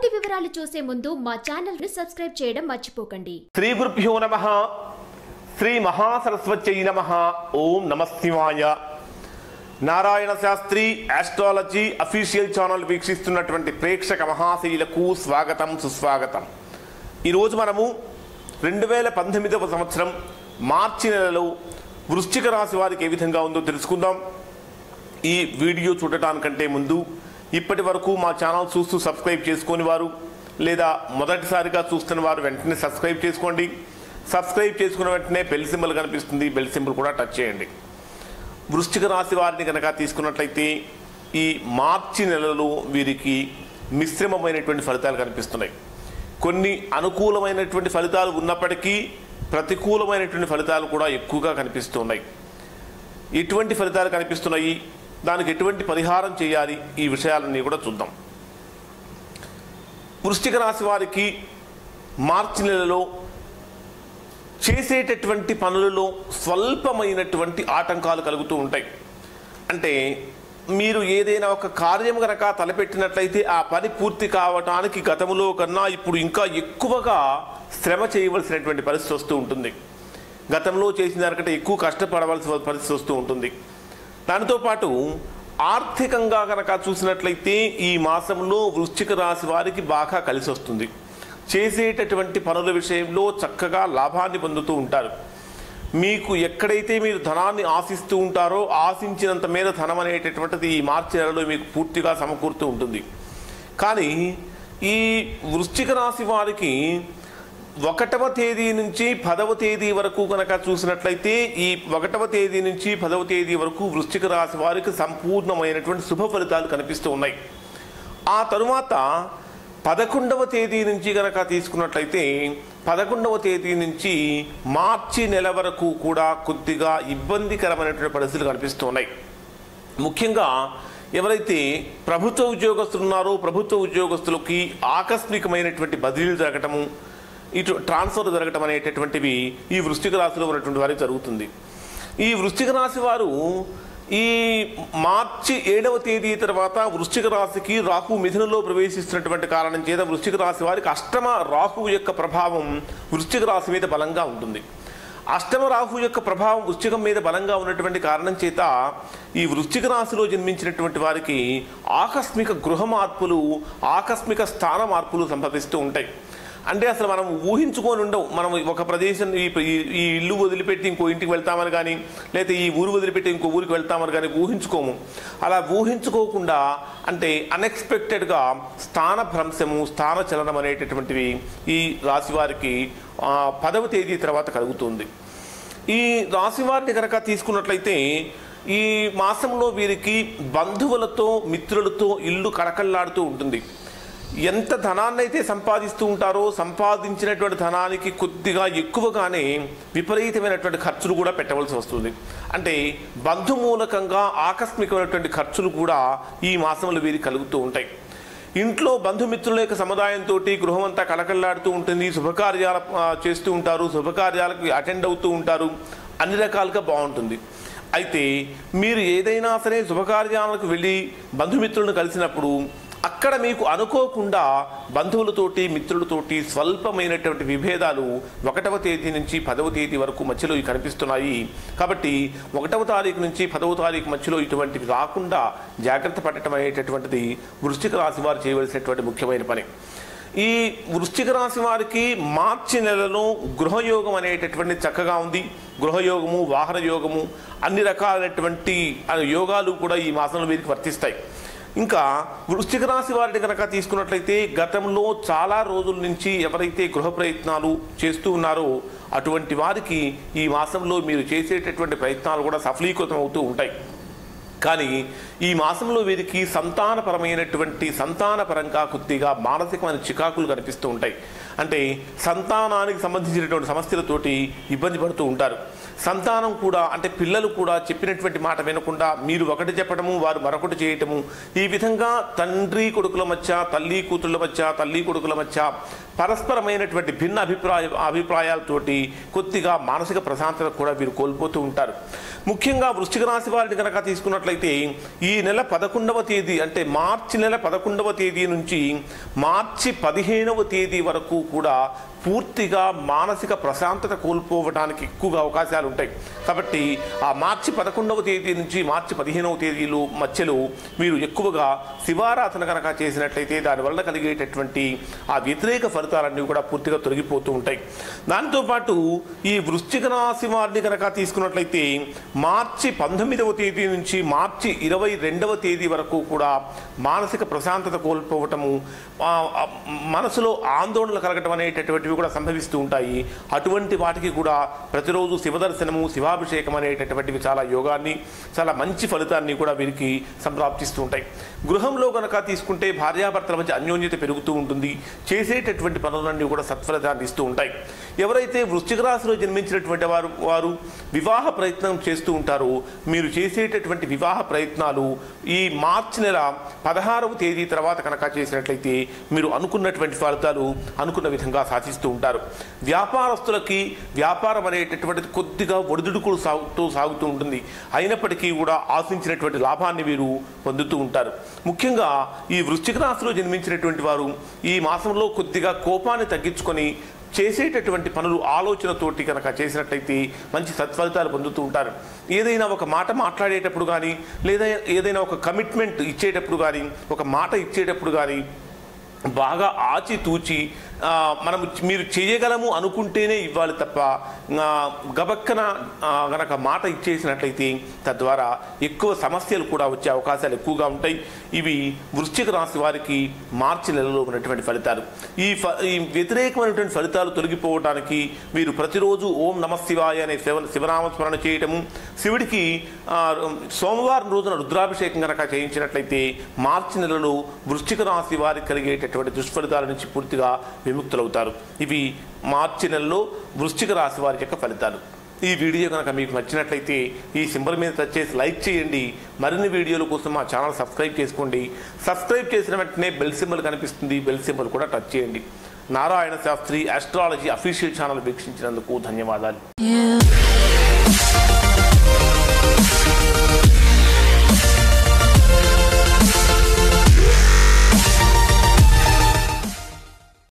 పూర్తి వివరాలు చూసే ముందు మా ఛానల్ ని సబ్స్క్రైబ్ చేయడం మర్చిపోకండి. శ్రీ గురుభ్యో నమః. శ్రీ మహాసరస్వత్యై నమః. ఓం నమః శివాయ. Narayana Shastri astrology official channel వీక్షిస్తున్నటువంటి ప్రేక్షక మహాశైలకు స్వాగతం, సుస్వాగతం. ఈరోజు మనము 2018వ సంవత్సరం మార్చి నెలలో వృశ్చిక రాశి వారికి ఏ విధంగా ఉందో తెలుసుకుందాం. ఈ వీడియో చూడటానికంటే ముందు ఇప్పటి వరకు మా ఛానల్ చూస్తూ సబ్స్క్రైబ్ చేసుకొని వారు లేదా మొదటిసారిగా చూస్తున్న వారు వెంటనే సబ్స్క్రైబ్ చేసుకోండి. సబ్స్క్రైబ్ చేసుకున్న వెంటనే బెల్ సింబల్ కనిపిస్తుంది, బెల్ సింబల్ కూడా టచ్ చేయండి. వృశ్చిక రాశి వారిని కనుక తీసుకున్నట్లయితే ఈ మార్చి నెలలో వీరికి మిశ్రమమైనటువంటి ఫలితాలు కనిపిస్తున్నాయి. కొన్ని అనుకూలమైనటువంటి ఫలితాలు ఉన్నప్పటికీ ప్రతికూలమైనటువంటి ఫలితాలు కూడా ఎక్కువగా కనిపిస్తున్నాయి. ఎటువంటి ఫలితాలు కనిపిస్తున్నాయి, దానికి ఎటువంటి పరిహారం చేయాలి, ఈ విషయాలన్నీ కూడా చూద్దాం. వృశ్చిక రాశి వారికి మార్చి నెలలో చేసేటటువంటి పనులలో స్వల్పమైనటువంటి ఆటంకాలు కలుగుతూ ఉంటాయి. అంటే మీరు ఏదైనా ఒక కార్యం కనుక తలపెట్టినట్లయితే ఆ పని పూర్తి కావటానికి గతంలో కన్నా ఇప్పుడు ఇంకా ఎక్కువగా శ్రమ చేయవలసినటువంటి పరిస్థితి వస్తూ ఉంటుంది. గతంలో చేసిన దానికంటే ఎక్కువ కష్టపడవలసిన పరిస్థితి వస్తూ ఉంటుంది. దానితో పాటు ఆర్థికంగా కనుక చూసినట్లయితే ఈ మాసంలో వృశ్చిక రాశి వారికి బాగా కలిసి వస్తుంది. చేసేటటువంటి పనుల విషయంలో చక్కగా లాభాన్ని పొందుతూ ఉంటారు. మీకు ఎక్కడైతే మీరు ధనాన్ని ఆశిస్తూ ఉంటారో ఆశించినంత మేర ధనం అనేటటువంటిది ఈ మార్చి నెలలో మీకు పూర్తిగా సమకూరుతూ ఉంటుంది. కానీ ఈ వృశ్చిక రాశి వారికి 1వ తేదీ నుంచి 10వ తేదీ వరకు కనుక చూసినట్లయితే ఈ 1వ తేదీ నుంచి 10వ తేదీ వరకు వృశ్చిక రాశి వారికి సంపూర్ణమైనటువంటి శుభ ఫలితాలు కనిపిస్తూ ఉన్నాయి. ఆ తరువాత 11వ తేదీ నుంచి కనుక తీసుకున్నట్లయితే 11వ తేదీ నుంచి మార్చి నెల వరకు కూడా కొద్దిగా ఇబ్బందికరమైనటువంటి పరిస్థితులు కనిపిస్తున్నాయి. ముఖ్యంగా ఎవరైతే ప్రభుత్వ ఉద్యోగస్తులు ఉన్నారో ప్రభుత్వ ఉద్యోగస్తులకి ఆకస్మికమైనటువంటి బదిలీలు జరగటము, ఇటు ట్రాన్స్ఫర్ జరగటం అనేటటువంటివి ఈ వృశ్చిక రాశిలో ఉన్నటువంటి వారికి జరుగుతుంది. ఈ వృశ్చిక రాశి వారు ఈ మార్చి 7వ తేదీ తర్వాత వృశ్చిక రాశికి రాహు మిథునంలో ప్రవేశిస్తున్నటువంటి కారణం చేత వృశ్చిక రాశి వారికి అష్టమ రాహువు యొక్క ప్రభావం వృశ్చిక రాశి మీద బలంగా ఉంటుంది. అష్టమ రాహు యొక్క ప్రభావం వృశ్చికం మీద బలంగా ఉన్నటువంటి కారణం చేత ఈ వృశ్చిక రాశిలో జన్మించినటువంటి వారికి ఆకస్మిక గృహ మార్పులు, ఆకస్మిక స్థాన మార్పులు సంభవిస్తూ ఉంటాయి. అంటే అసలు మనం ఊహించుకొని ఉండవు. మనం ఒక ప్రదేశం ఈ ఇల్లు వదిలిపెట్టి ఇంకో ఇంటికి వెళ్తామని కానీ, లేకపోతే ఈ ఊరు వదిలిపెట్టి ఇంకో ఊరికి వెళ్తామని కానీ ఊహించుకోము. అలా ఊహించుకోకుండా అంటే అన్ఎక్స్పెక్టెడ్గా స్థాన భ్రంశము, స్థాన చలనం అనేటటువంటివి ఈ రాశి వారికి 10వ తేదీ తర్వాత కలుగుతుంది. ఈ రాశి వారిని కనుక తీసుకున్నట్లయితే ఈ మాసంలో వీరికి బంధువులతో మిత్రులతో ఇల్లు కళకళలాడుతూ ఉంటుంది. ఎంత ధనాన్ని అయితే సంపాదిస్తూ ఉంటారో సంపాదించినటువంటి ధనానికి కొద్దిగా ఎక్కువగానే విపరీతమైనటువంటి ఖర్చులు కూడా పెట్టవలసి వస్తుంది. అంటే బంధుమూలకంగా ఆకస్మికమైనటువంటి ఖర్చులు కూడా ఈ మాసంలో వీరికి కలుగుతూ ఉంటాయి. ఇంట్లో బంధుమిత్రుల యొక్క సముదాయంతో గృహం అంతా కళకళలాడుతూ ఉంటుంది. శుభకార్యాలు చేస్తూ ఉంటారు, శుభకార్యాలకు అటెండ్ అవుతూ ఉంటారు, అన్ని రకాలుగా బాగుంటుంది. అయితే మీరు ఏదైనా సరే శుభకార్యాలకు వెళ్ళి బంధుమిత్రులను కలిసినప్పుడు అక్కడ మీకు అనుకోకుండా బంధువులతోటి మిత్రులతోటి స్వల్పమైనటువంటి విభేదాలు 1వ తేదీ నుంచి 10వ తేదీ వరకు మధ్యలో కనిపిస్తున్నాయి. కాబట్టి 1వ తారీఖు నుంచి 10వ తారీఖు మధ్యలో ఇటువంటివి రాకుండా జాగ్రత్త పడటం అనేటటువంటిది వృశ్చిక రాశి వారు చేయవలసినటువంటి ముఖ్యమైన పని. ఈ వృశ్చిక రాశి వారికి మార్చి నెలలో గృహయోగం అనేటటువంటి చక్కగా ఉంది. గృహయోగము, వాహన యోగము, అన్ని రకాలైనటువంటి యోగాలు కూడా ఈ మాసంలో వీరికి వర్తిస్తాయి. ఇంకా వృశ్చిక రాశి వారిని కనుక తీసుకున్నట్లయితే గతంలో చాలా రోజుల నుంచి ఎవరైతే గృహ ప్రయత్నాలు చేస్తూ ఉన్నారో అటువంటి వారికి ఈ మాసంలో మీరు చేసేటటువంటి ప్రయత్నాలు కూడా సఫలీకృతం అవుతూ ఉంటాయి. కానీ ఈ మాసంలో వీరికి సంతానపరంగా కొద్దిగా మానసికమైన చికాకులు కనిపిస్తూ ఉంటాయి. అంటే సంతానానికి సంబంధించినటువంటి సమస్యలతోటి ఇబ్బంది పడుతూ ఉంటారు. సంతానం కూడా అంటే పిల్లలు కూడా చెప్పినటువంటి మాట వినకుండా మీరు ఒకటి చెప్పడము వారు మరొకటి చేయటము, ఈ విధంగా తండ్రి కొడుకుల మధ్య, తల్లి కూతుళ్ళ మధ్య, తల్లి కొడుకుల మధ్య పరస్పరమైనటువంటి భిన్న అభిప్రాయాలతోటి కొద్దిగా మానసిక ప్రశాంతత కూడా వీరు కోల్పోతూ ఉంటారు. ముఖ్యంగా వృశ్చిక రాశి వారిని కనుక తీసుకున్నట్లయితే చూసుకున్నట్లయితే ఈ నెల 11వ తేదీ అంటే మార్చి నెల 11వ తేదీ నుంచి మార్చి 15వ తేదీ వరకు కూడా పూర్తిగా మానసిక ప్రశాంతత కోల్పోవడానికి ఎక్కువగా అవకాశాలు ఉంటాయి. కాబట్టి ఆ మార్చి 11వ తేదీ నుంచి మార్చి 15వ తేదీలు మధ్యలో మీరు ఎక్కువగా శివారాధన కనుక చేసినట్లయితే దానివల్ల కలిగేటటువంటి ఆ వ్యతిరేక ఫలితాలన్నీ కూడా పూర్తిగా తొలగిపోతూ ఉంటాయి. దాంతోపాటు ఈ వృశ్చిక రాశి వారిని కనుక తీసుకున్నట్లయితే మార్చి 19వ తేదీ నుంచి మార్చి 22వ తేదీ వరకు కూడా మానసిక ప్రశాంతత కోల్పోవటము, మనసులో ఆందోళన కలగటం అనేటటువంటివి కూడా సంభవిస్తూ ఉంటాయి. అటువంటి వాటికి కూడా ప్రతిరోజు శివదర్శనము, శివాభిషేకం అనేటటువంటివి చాలా యోగాన్ని, చాలా మంచి ఫలితాన్ని కూడా వీరికి సంప్రాప్తిస్తూ ఉంటాయి. గృహంలో కనుక తీసుకుంటే భార్యాభర్తల మధ్య అన్యోన్యత పెరుగుతూ ఉంటుంది. చేసేటటువంటి పనులన్నీ కూడా సత్ఫలితాన్ని ఇస్తూ ఉంటాయి. ఎవరైతే వృశ్చిక రాశిలో జన్మించినటువంటి వారు వివాహ ప్రయత్నం చేస్తూ ఉంటారో మీరు చేసేటటువంటి వివాహ ప్రయత్నాలు ఈ మార్చి నెల 16వ తేదీ తర్వాత కనుక చేసినట్లయితే మీరు అనుకున్నటువంటి ఫలితాలు అనుకున్న విధంగా సాధిస్తూ ఉంటారు. వ్యాపారస్తులకి వ్యాపారం అనేటటువంటిది కొద్దిగా ఒడిదుడుకులు సాగుతూ ఉంటుంది. అయినప్పటికీ కూడా ఆశించినటువంటి లాభాన్ని వీరు పొందుతూ ఉంటారు. ముఖ్యంగా ఈ వృశ్చిక రాశిలో జన్మించినటువంటి వారు ఈ మాసంలో కొద్దిగా కోపాన్ని తగ్గించుకొని చేసేటటువంటి పనులు ఆలోచనతోటి కనుక చేసినట్లయితే మంచి సత్ఫలితాలు పొందుతూ ఉంటారు. ఏదైనా ఒక మాట మాట్లాడేటప్పుడు కానీ, లేదా ఏదైనా ఒక కమిట్మెంట్ ఇచ్చేటప్పుడు కానీ, ఒక మాట ఇచ్చేటప్పుడు కానీ బాగా ఆచితూచి మీరు చేయగలము అనుకుంటేనే ఇవ్వాలి తప్ప గబక్కన గనక మాట ఇచ్చేసినట్లయితే తద్వారా ఎక్కువ సమస్యలు కూడా వచ్చే అవకాశాలు ఎక్కువగా ఉంటాయి. ఇవి వృశ్చిక రాశి వారికి మార్చి నెలలో ఉన్నటువంటి ఫలితాలు. ఈ వ్యతిరేకమైనటువంటి ఫలితాలు తొలగిపోవడానికి మీరు ప్రతిరోజు ఓం నమ శివాయ అనే శివనామస్మరణ చేయటము, శివుడికి సోమవారం రోజున రుద్రాభిషేకం కనుక చేయించినట్లయితే మార్చి నెలలో వృశ్చిక రాశి వారికి కలిగేటటువంటి దుష్ఫలితాల నుంచి పూర్తిగా విముక్తులవుతారు. ఇవి మార్చి నెలలో వృశ్చిక రాశి వారి యొక్క ఫలితాలు. ఈ వీడియో కనుక మీకు నచ్చినట్లయితే ఈ సింబల్ మీద టచ్ చేసి లైక్ చేయండి. మరిన్ని వీడియోల కోసం మా ఛానల్ సబ్స్క్రైబ్ చేసుకోండి. సబ్స్క్రైబ్ చేసిన వెంటనే బెల్ సింబల్ కనిపిస్తుంది, బెల్ సింబల్ కూడా టచ్ చేయండి. Narayana Shastri astrology official channel వీక్షించినందుకు ధన్యవాదాలు.